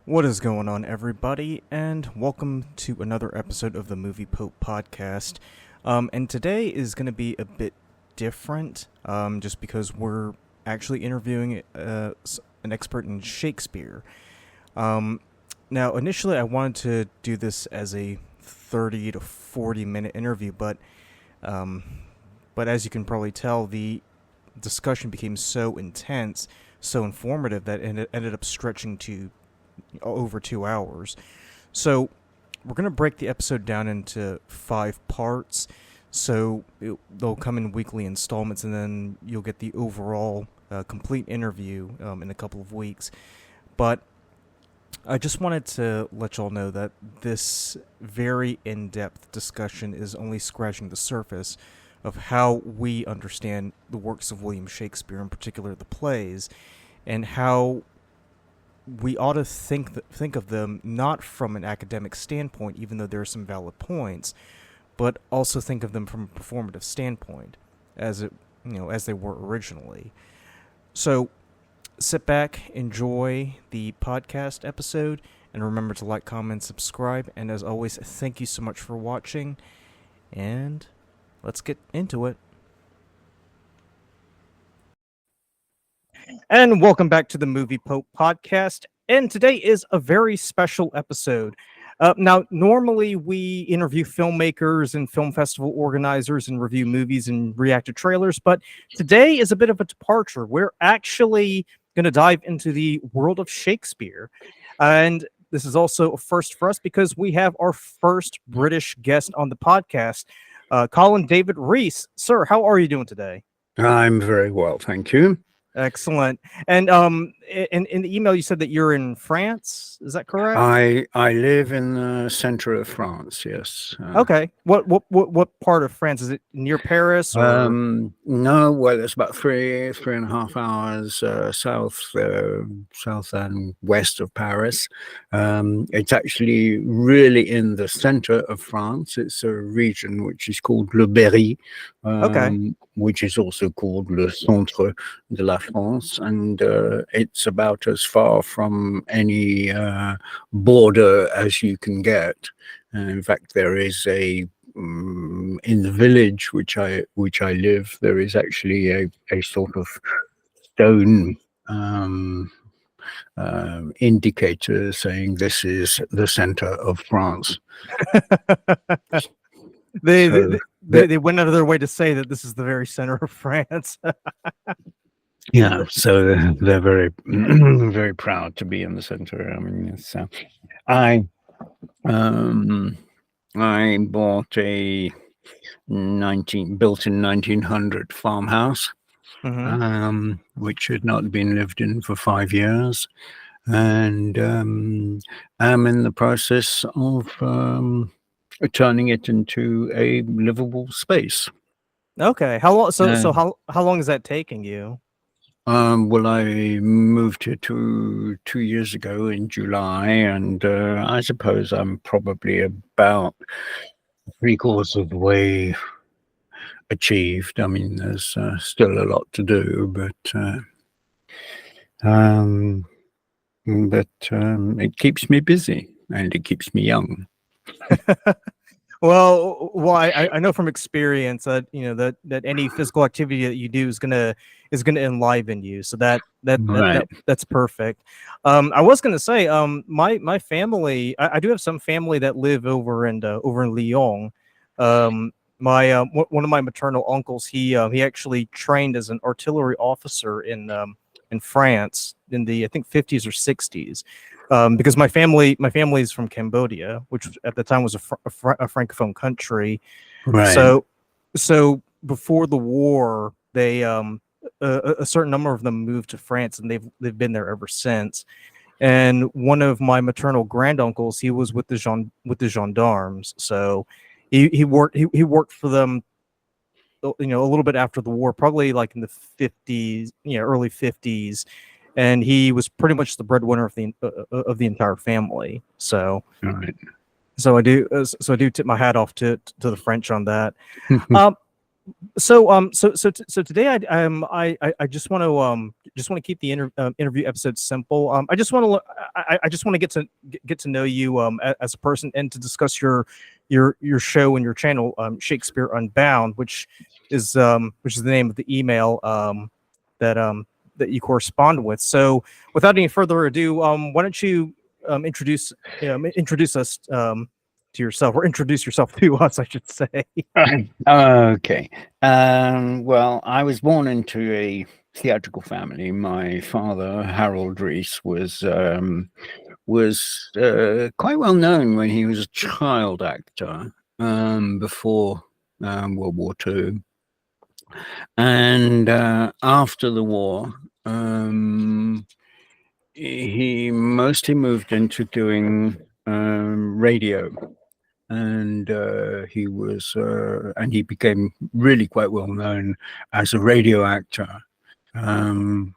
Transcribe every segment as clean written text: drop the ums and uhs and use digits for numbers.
What is going on, everybody, and welcome to another episode of the Movie Pope podcast. And today is going to be a bit different, just because we're actually interviewing an expert in Shakespeare. Now, initially, I wanted to do this as a 30 to 40-minute interview, but as you can probably tell, the discussion became so intense, so informative, that it ended up stretching to over 2 hours. So we're going to break the episode down into 5 parts. So they'll come in weekly installments, and then you'll get the overall complete interview in a couple of weeks. But I just wanted to let y'all know that this very in-depth discussion is only scratching the surface of how we understand the works of William Shakespeare, in particular the plays, and how we ought to think of them not from an academic standpoint, even though there are some valid points, but also think of them from a performative standpoint, as they were originally. So sit back, enjoy the podcast episode, and remember to like, comment, subscribe. And as always, thank you so much for watching, and let's get into it. And welcome back to the Movie Pope podcast. And today is a very special episode. Now, normally we interview filmmakers and film festival organizers and review movies and react to trailers, but today is a bit of a departure. We're actually going to dive into the world of Shakespeare. And this is also a first for us because we have our first British guest on the podcast, Colin David Reese. Sir, how are you doing today? I'm very well, thank you. Excellent. And in the email, you said that you're in France. Is that correct? I live in the center of France. Yes. Okay. What part of France is it? Near Paris? Or? No. Well, it's about 3.5 hours south and west of Paris. It's actually really in the center of France. It's a region which is called Le Berry. Which is also called Le Centre de la France, and it's about as far from any border as you can get. In fact, there is in the village which I live, there is actually a sort of stone indicator saying this is the center of France. They went out of their way to say that this is the very center of France. Yeah, so they're very, very proud to be in the center. I mean, I bought a built in 1900 farmhouse, which had not been lived in for 5 years, and I'm in the process of turning it into a livable space. Okay. How long? So how long is that taking you? Well, I moved here 2 years ago in July, and I suppose I'm probably about 3/4 of the way achieved. I mean, there's still a lot to do, but it keeps me busy and it keeps me young. Well, I know from experience that that any physical activity that you do is gonna enliven you. So that's perfect. I was gonna say, my family, I do have some family that live over in Lyon. One of my maternal uncles, he actually trained as an artillery officer in France in the, I think, 50s or 60s. Because my family is from Cambodia, which at the time was a francophone country. Right. So before the war, they a certain number of them moved to France, and they've been there ever since. And one of my maternal granduncles, he was with the gendarmes. So he worked for them, a little bit after the war, probably like in the 50s, early 50s. And he was pretty much the breadwinner of the entire family. So, right. so I do tip my hat off to the French on that. So today I just want to keep the interview episode simple. I just want to get to know you as a person, and to discuss your show and your channel, Shakespeare Unbound, which is the name of the email that that you correspond with. So without any further ado, why don't you introduce us to yourself, or introduce yourself to us, I should say. Okay. Well, I was born into a theatrical family. My father, Harold Reese, was quite well known when he was a child actor before World War II, and after the war. He mostly moved into doing radio, and he became really quite well known as a radio actor, and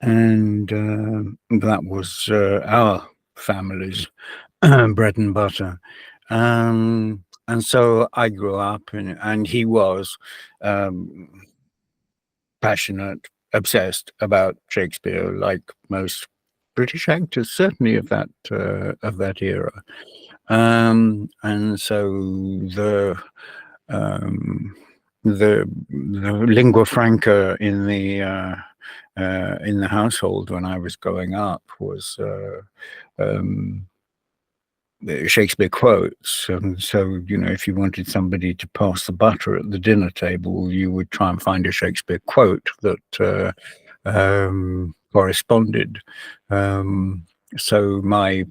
that was our family's bread and butter. And so I grew up, and he was passionate, obsessed about Shakespeare, like most British actors, certainly of that era. And so the lingua franca in the household when I was growing up was Shakespeare quotes. And so, if you wanted somebody to pass the butter at the dinner table, you would try and find a Shakespeare quote that corresponded. So my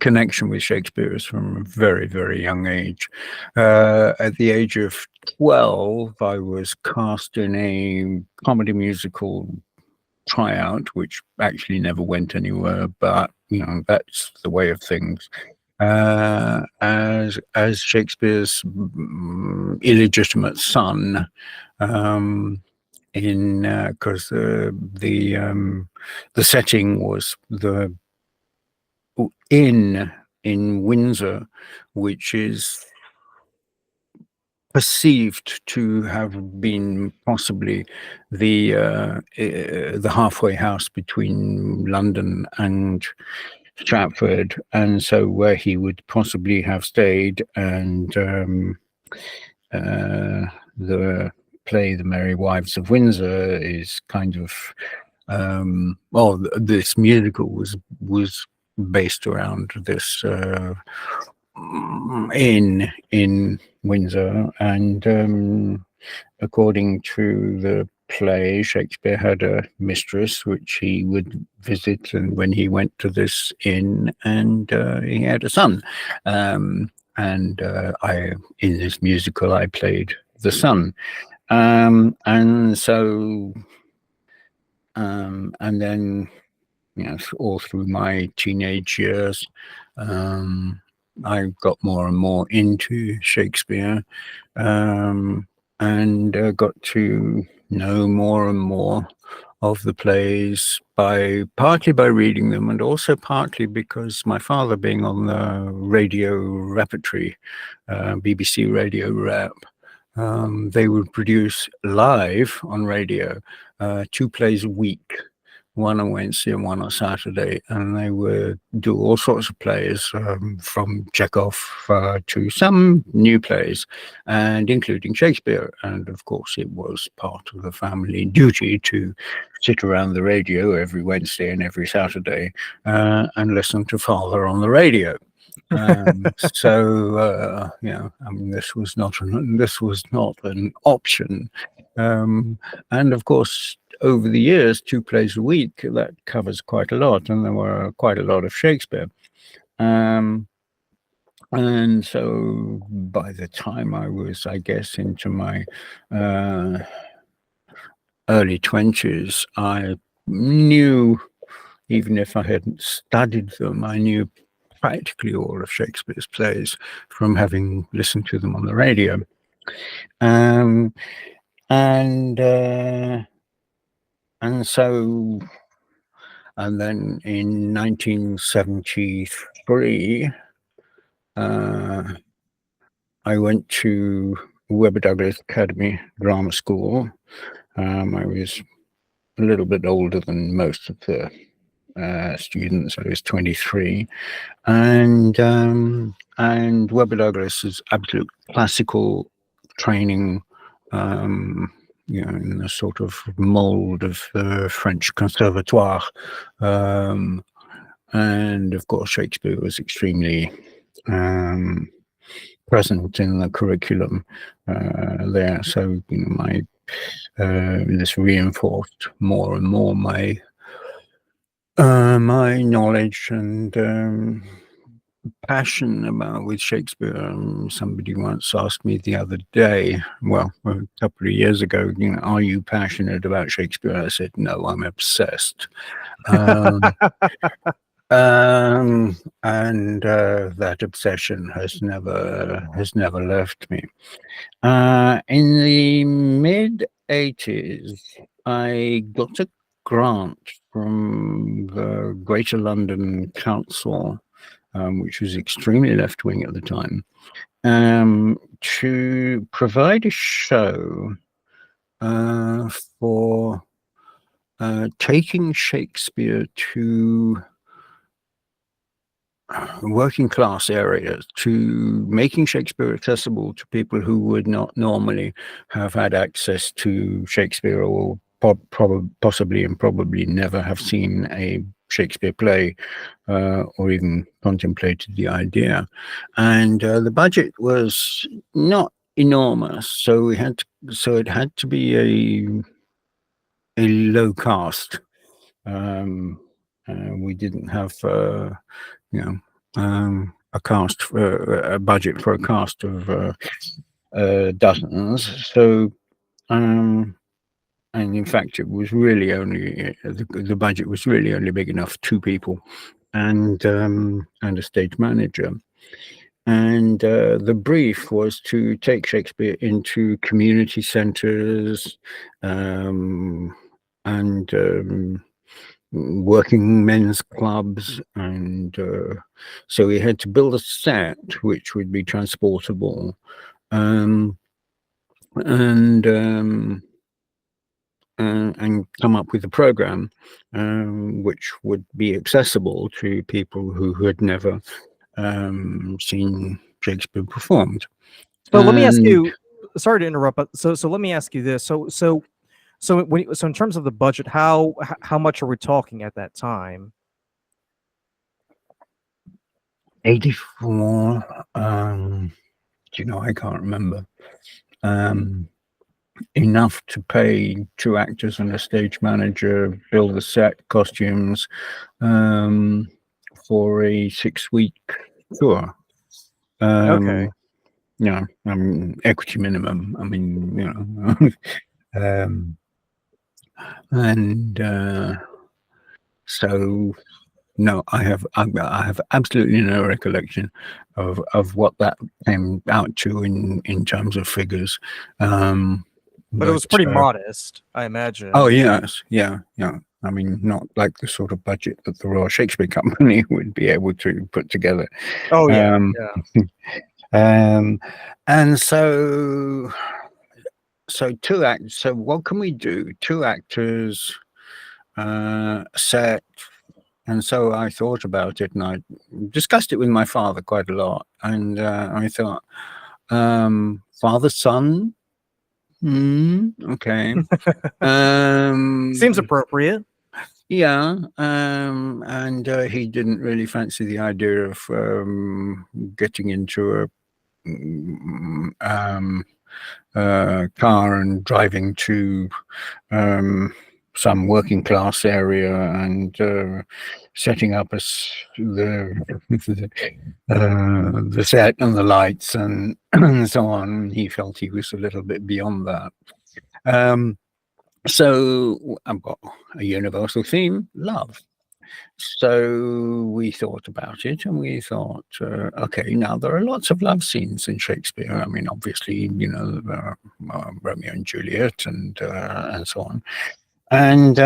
connection with Shakespeare is from a very, very young age. At the age of 12, I was cast in a comedy musical tryout, which actually never went anywhere, but that's the way of things. As Shakespeare's illegitimate son, because the setting was the inn in Windsor, which is perceived to have been possibly the halfway house between London and Stratford, and so where he would possibly have stayed. And the play The Merry Wives of Windsor is kind of this musical was based around this inn in Windsor, and according to the play, Shakespeare had a mistress which he would visit, and when he went to this inn, and he had a son, and in this musical I played the son, and so and then all through my teenage years, I got more and more into Shakespeare, and got to know more and more of the plays partly by reading them, and also partly because my father, being on the radio repertory, BBC Radio Rep, they would produce live on radio 2 plays a week, one on Wednesday and one on Saturday, and they would do all sorts of plays, from Chekhov to some new plays, and including Shakespeare. And of course, it was part of the family duty to sit around the radio every Wednesday and every Saturday and listen to Father on the radio. So I mean, this was not an option, and of course, over the years, 2 plays a week, that covers quite a lot, and there were quite a lot of Shakespeare. And so by the time I was, I guess, into my early 20s, I knew, even if I hadn't studied them, I knew practically all of Shakespeare's plays from having listened to them on the radio. And then in 1973, I went to Webber Douglas Academy Drama School. I was a little bit older than most of the students. I was 23, and Webber Douglas is absolute classical training, in the sort of mold of the French Conservatoire, and of course Shakespeare was extremely present in the curriculum there. So my this reinforced more and more my knowledge and passion about with Shakespeare. Somebody once asked me the other day, well, a couple of years ago, are you passionate about Shakespeare? I said, no, I'm obsessed. And that obsession has never left me. In the mid-80s, I got a grant from the Greater London Council, which was extremely left-wing at the time, to provide a show for taking Shakespeare to working class areas, to making Shakespeare accessible to people who would not normally have had access to Shakespeare, or possibly and probably never have seen a Shakespeare play, or even contemplated the idea. And the budget was not enormous, so it had to be a low cost. We didn't have a cast for a budget for a cast of dozens. So, and in fact, it was really only the budget was really only big enough, 2 people, and a stage manager. And the brief was to take Shakespeare into community centres, and working men's clubs, and so we had to build a set which would be transportable, and come up with a program which would be accessible to people who had never seen Shakespeare performed. So let me ask you. Sorry to interrupt, but so let me ask you this. So in terms of the budget, how much are we talking at that time? 84. I can't remember. Enough to pay 2 actors and a stage manager, build the set, costumes, for a 6-week tour. Okay. Equity minimum. I mean, and so no, I have absolutely no recollection of what that came out to in terms of figures. But it was pretty modest, I imagine. Oh yes, yeah. I mean, not like the sort of budget that the Royal Shakespeare Company would be able to put together. Oh yeah, and so 2 actors. So what can we do? 2 actors, set. And so I thought about it, and I discussed it with my father quite a lot. And I thought, father, son, okay. Seems appropriate. Yeah, and he didn't really fancy the idea of getting into a car and driving to some working class area and setting up the set and the lights and so on. He felt he was a little bit beyond that. So I've got a universal theme, love. So we thought about it, and we thought, okay, now there are lots of love scenes in Shakespeare. I mean, obviously, Romeo and Juliet and so on. And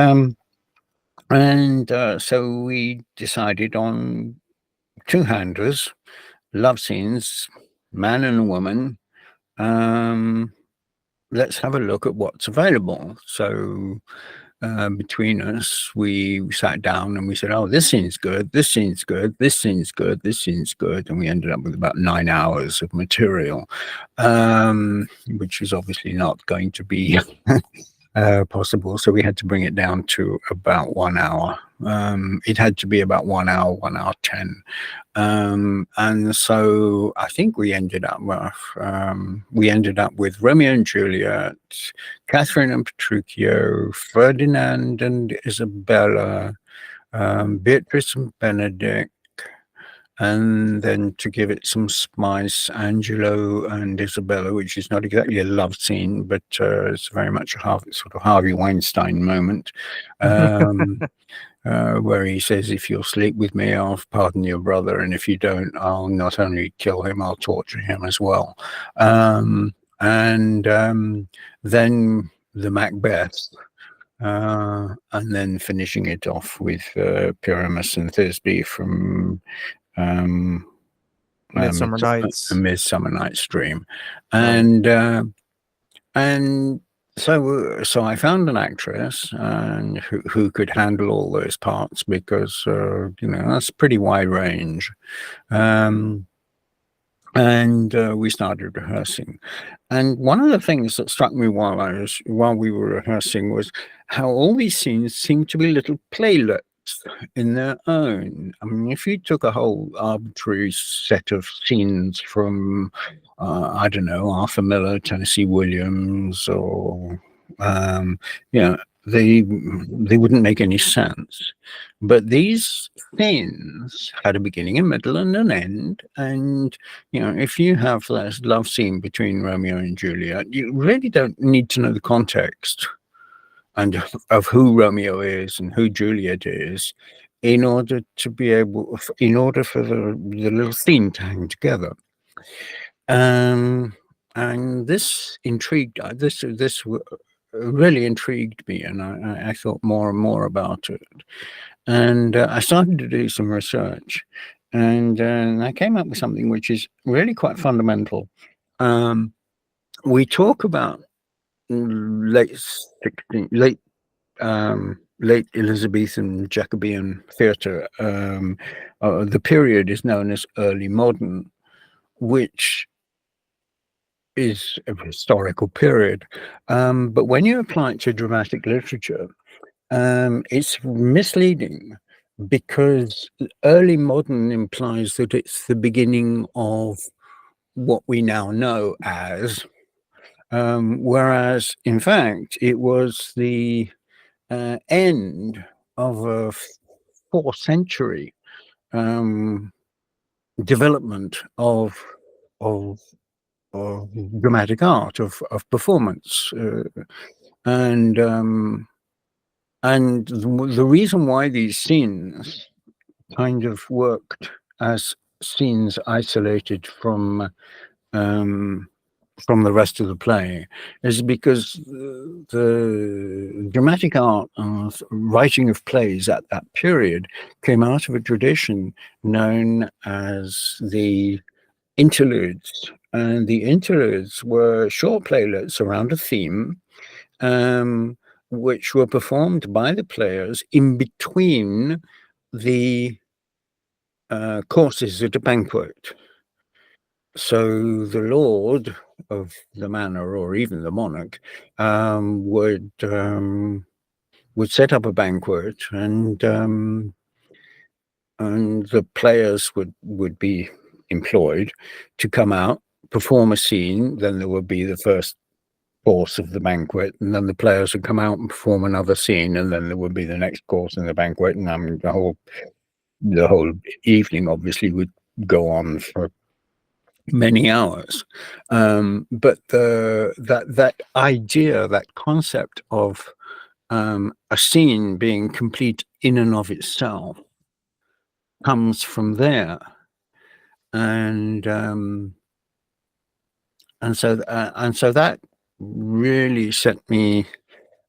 so we decided on 2 handlers, love scenes, man and a woman, let's have a look at what's available. So between us, we sat down and we said, oh, this scene's good, this scene's good, this scene's good, this scene's good. And we ended up with about 9 hours of material, which was obviously not going to be possible. So we had to bring it down to about 1 hour. It had to be about 1 hour, 1 hour 10. And so I think we ended up with Romeo and Juliet, Catherine and Petruchio, Ferdinand and Isabella, Beatrice and Benedict, and then to give it some spice, Angelo and Isabella, which is not exactly a love scene, but it's very much a sort of Harvey Weinstein moment. Where he says, if you'll sleep with me, I'll pardon your brother, and if you don't, I'll not only kill him, I'll torture him as well. And then the Macbeth, and then finishing it off with Pyramus and Thisbe from Midsummer Nights. A Midsummer Night's Dream. And so I found an actress who could handle all those parts, because that's a pretty wide range. And we started rehearsing. And one of the things that struck me while we were rehearsing was how all these scenes seemed to be little playlets in their own. I mean, if you took a whole arbitrary set of scenes from I don't know, Arthur Miller, Tennessee Williams, or they wouldn't make any sense. But these scenes had a beginning, a middle, and an end. And if you have this love scene between Romeo and Juliet, you really don't need to know the context and of who Romeo is and who Juliet is in order for the little scene to hang together. And this really intrigued me, and I thought more and more about it. And I started to do some research, and I came up with something which is really quite fundamental. We talk about late Elizabethan Jacobean theatre. The period is known as early modern, which is a historical period. But when you apply it to dramatic literature, it's misleading, because early modern implies that it's the beginning of what we now know as, whereas in fact it was the end of a 4th century development of dramatic art, of performance, and the reason why these scenes kind of worked as scenes isolated from the rest of the play is because the dramatic art of writing of plays at that period came out of a tradition known as the interludes. And the interludes were short playlets around a theme, which were performed by the players in between the courses at a banquet. So the lord of the manor, or even the monarch, would set up a banquet, and the players would be employed to come out, perform a scene. Then there would be the first course of the banquet, and then the players would come out and perform another scene, and then there would be the next course in the banquet, and the whole evening obviously would go on for many hours. But that idea, that concept of a scene being complete in and of itself, comes from there. And so that really set me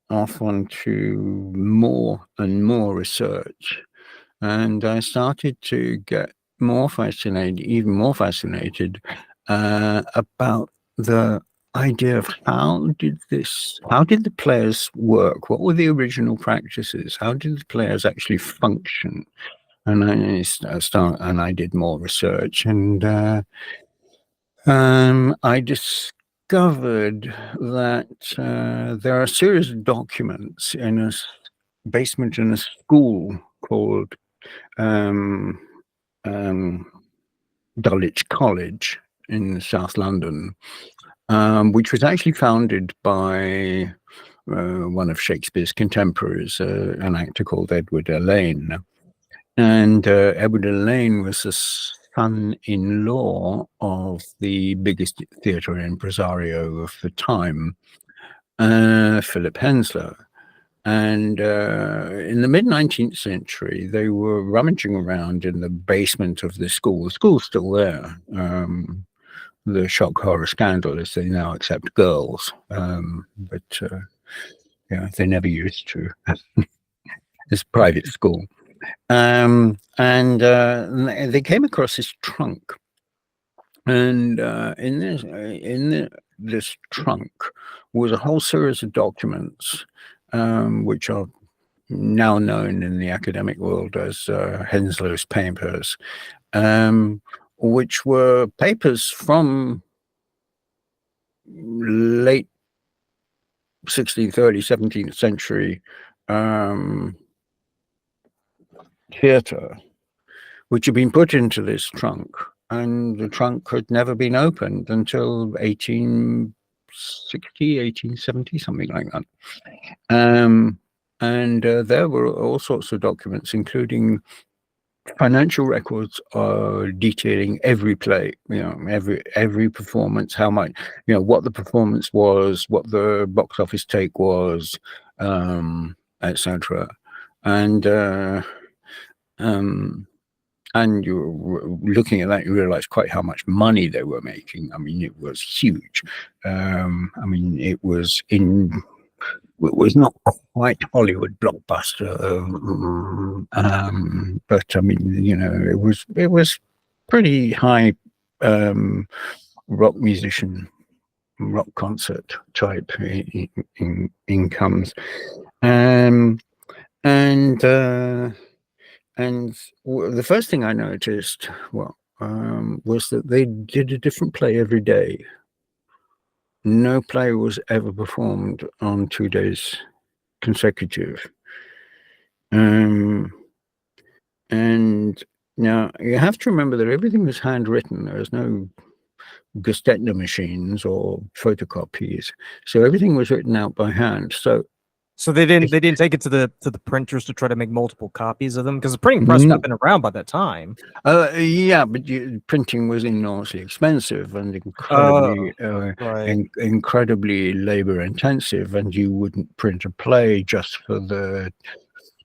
off onto more and more research, and I started to get even more fascinated about the idea of how did the players work? What were the original practices? How did the players actually function? And I did more research, and I discovered that there are a series of documents in a basement in a school called Dulwich College in South London, which was actually founded by one of Shakespeare's contemporaries, an actor called Edward Alleyne. And Edward Alleyne was the son-in-law of the biggest theatre impresario of the time, Philip Henslowe. And in the mid-19th century, they were rummaging around in the basement of the school. The school's still there. The shock horror scandal is they now accept girls, but they never used to. It's a private school. And they came across this trunk, and in this trunk was a whole series of documents, which are now known in the academic world as Henslow's papers, which were papers from late 16th, early 17th century theatre, which had been put into this trunk, and the trunk had never been opened until 1860, 1870, something like that. And there were all sorts of documents, including financial records detailing every play, every performance, how much, what the performance was, what the box office take was, etc. And you're looking at that, you realize quite how much money they were making. I mean, it was huge. It was not quite Hollywood blockbuster, but I mean, it was pretty high rock musician, rock concert type incomes, and the first thing I noticed, was that they did a different play every day. No play was ever performed on 2 days consecutive. And now you have to remember that everything was handwritten. There was no Gustetner machines or photocopies, so everything was written out by hand. So they didn't take it to the printers to try to make multiple copies of them, because the printing press had been around by that time. Yeah, but printing was enormously expensive and incredibly labor intensive, and you wouldn't print a play just for the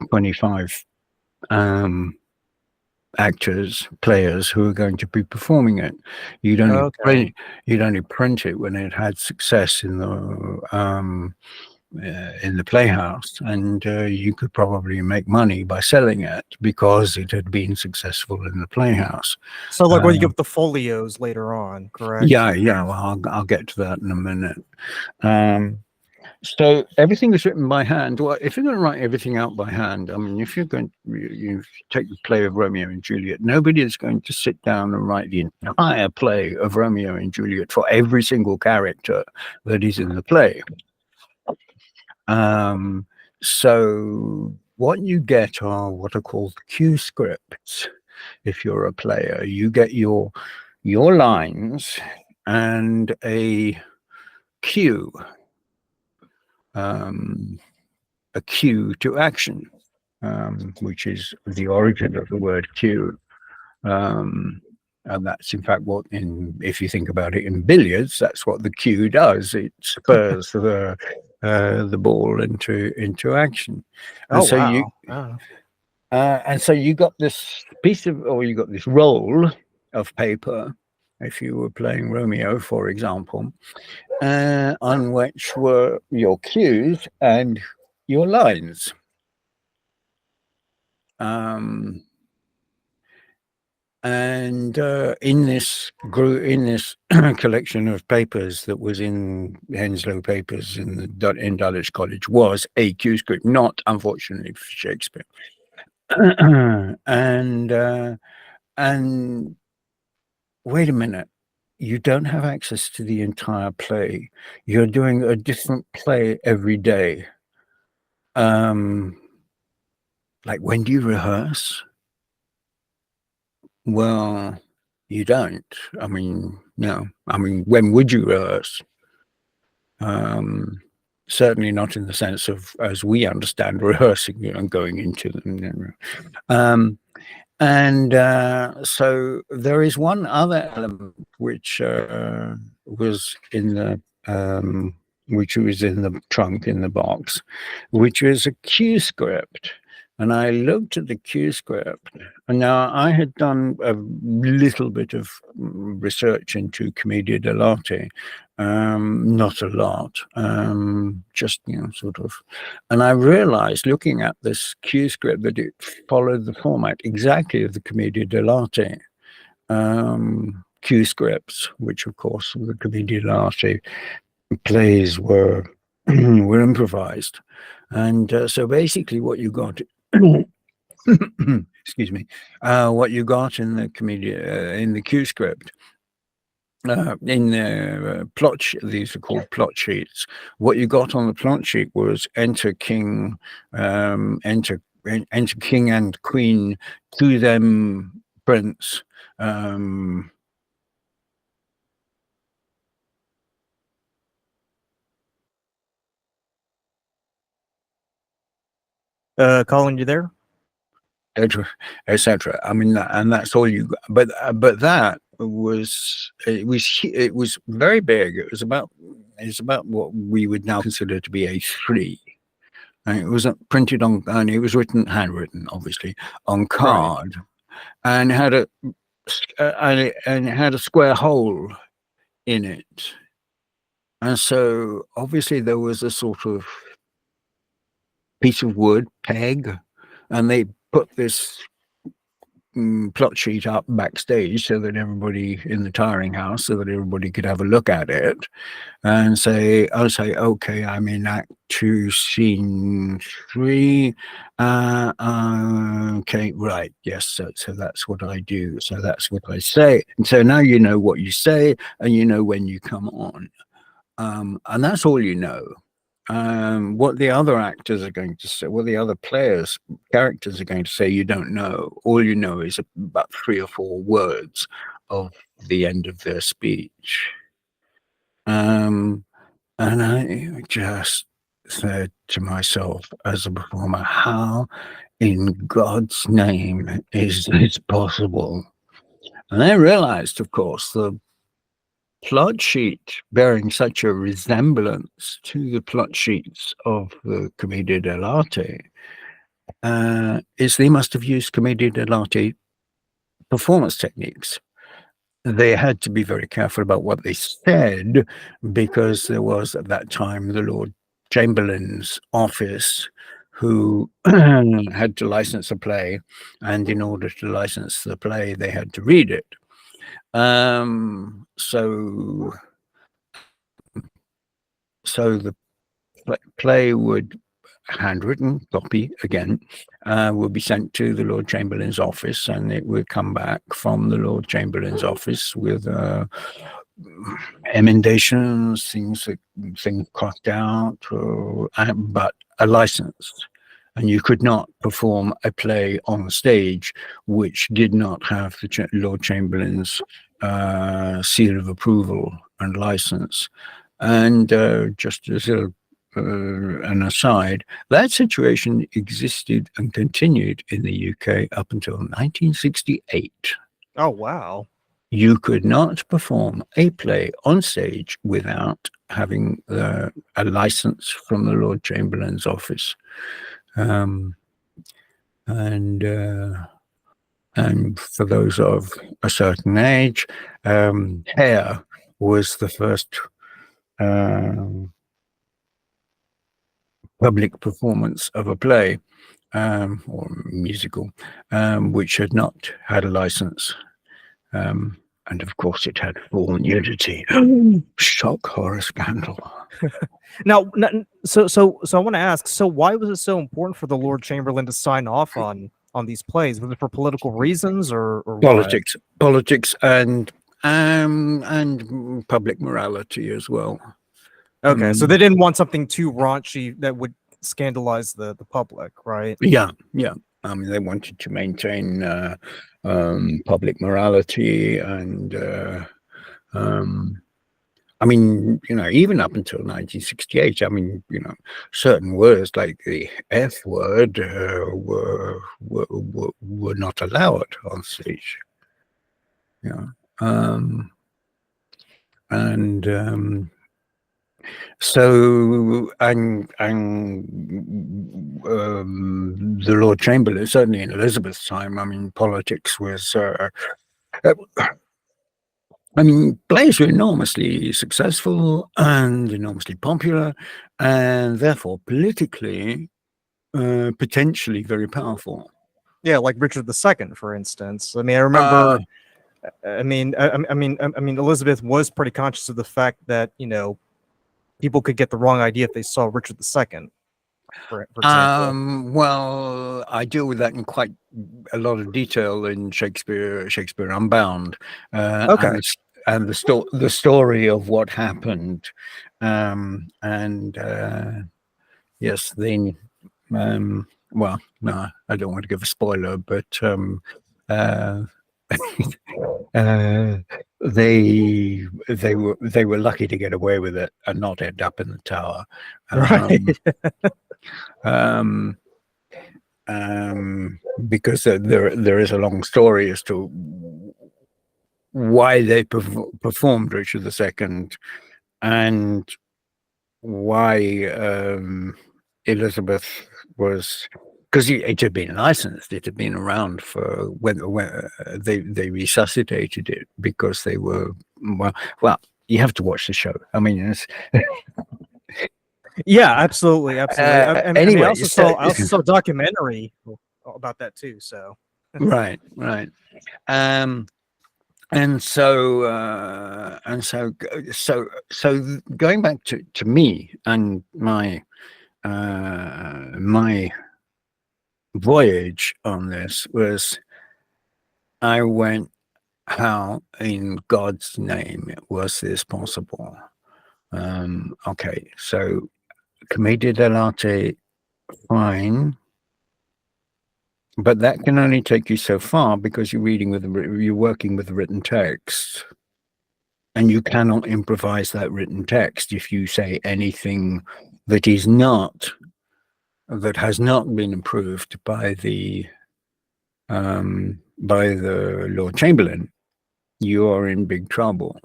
25 players who are going to be performing it. You'd only print it when it had success in the playhouse, and you could probably make money by selling it because it had been successful in the playhouse. So, like, when you get the folios later on, correct? Yeah. Well, I'll get to that in a minute. So everything is written by hand. Well, if you're going to write everything out by hand, I mean, if you're going you take the play of Romeo and Juliet, nobody is going to sit down and write the entire play of Romeo and Juliet for every single character that is in the play. So what you get are what are called cue scripts. If you're a player, you get your lines and a cue, to action, which is the origin of the word cue. And that's in fact if you think about it in billiards, that's what the cue does. It spurs the ball into action. And so you got this you got this roll of paper, if you were playing Romeo, for example, on which were your cues and your lines. And in this collection of papers that was in Henslow Papers in Dulwich College was a Q script, not unfortunately for Shakespeare. And wait a minute, you don't have access to the entire play. You're doing a different play every day. Like, when do you rehearse? Well, you don't. I mean, no. I mean, when would you rehearse? Certainly not in the sense of as we understand rehearsing and going into them. So there is one other element which was in the trunk in the box, which was a Q script. And I looked at the Q script, and now I had done a little bit of research into Commedia dell'arte, not a lot, just, sort of. And I realized, looking at this Q script, that it followed the format exactly of the Commedia dell'arte Q scripts, which, of course, the Commedia dell'arte plays were improvised. And so basically what you got excuse me, what you got in the Commedia in the Q script, in the these are called plot sheets. What you got on the plot sheet was enter king and queen, to them prince, Colin, you there? etc. I mean, and that's all you got. But that was it was very big. It's about what we would now consider to be A3. And it was printed on, and it was handwritten, obviously, on card, right. And had a square hole in it. And so obviously there was a sort of piece of wood peg, and they put this plot sheet up backstage so that everybody in the tiring house, so that everybody could have a look at it and say, okay, I'm in Act 2, Scene 3. Okay, right, yes, so that's what I do. So that's what I say. And so now you know what you say, and you know when you come on. And that's all you know. What the other actors are going to say, what the other characters are going to say, you don't know. All you know is about 3 or 4 words of the end of their speech. And I just said to myself as a performer, how in God's name is this possible? And I realized, of course, the plot sheet bearing such a resemblance to the plot sheets of the Commedia dell'arte is they must have used Commedia dell'arte performance techniques. They had to be very careful about what they said, because there was at that time the Lord Chamberlain's office who had to license a play, and in order to license the play they had to read it. So the play would, handwritten copy again, would be sent to the Lord Chamberlain's office, and it would come back from the Lord Chamberlain's office with emendations, things crossed out, but a license. And you could not perform a play on the stage which did not have the Lord Chamberlain's seal of approval and license. And just as an aside, that situation existed and continued in the UK up until 1968. Oh, wow. You could not perform a play on stage without having a license from the Lord Chamberlain's office. And for those of a certain age, Hair was the first public performance of a play or musical which had not had a license. And of course, it had full nudity. Shock, horror, scandal. Now, so I want to ask. So, why was it so important for the Lord Chamberlain to sign off on these plays? Was it for political reasons or politics, and public morality as well? Okay, so they didn't want something too raunchy that would scandalize the public, right? Yeah. I mean, they wanted to maintain public morality, and I mean, even up until 1968, I mean, certain words like the F word were not allowed on stage. So, the Lord Chamberlain, certainly in Elizabeth's time, I mean, politics was, I mean, plays were enormously successful and enormously popular, and therefore politically, potentially very powerful. Yeah, like Richard II, for instance. I mean, I remember. I mean, Elizabeth was pretty conscious of the fact that people could get the wrong idea if they saw Richard II, for example. Well, I deal with that in quite a lot of detail in Shakespeare Unbound, Okay. and the story of what happened, yes, then, well, no, I don't want to give a spoiler, but they were lucky to get away with it and not end up in the Tower. Right. Because there is a long story as to why they performed Richard II, and why Elizabeth was, because it had been licensed, it had been around for when they resuscitated it, because they were well. You have to watch the show. I mean, it's yeah, absolutely. Anyway, I also saw a documentary about that too. So right. And so going back to me and my my voyage on this was, I went, how in God's name was this possible? Okay, so commedia dell'arte, fine, but that can only take you so far, because you're working with the written text, and you cannot improvise that written text. If you say anything that has not been approved by the Lord Chamberlain, you are in big trouble.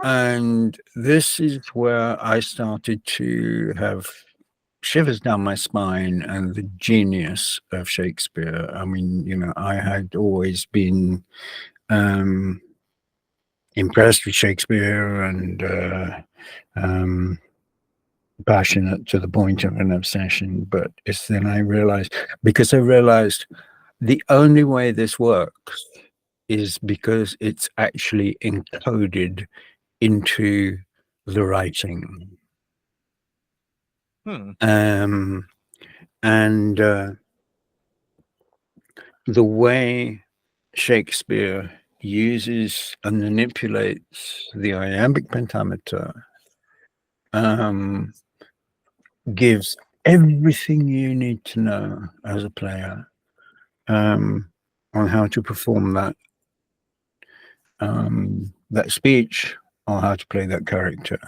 And this is where I started to have shivers down my spine, and the genius of Shakespeare. I mean, I had always been impressed with Shakespeare, and passionate to the point of an obsession. But it's then I realized the only way this works is because it's actually encoded into the writing. And the way Shakespeare uses and manipulates the iambic pentameter gives everything you need to know as a player on how to perform that speech, or how to play that character.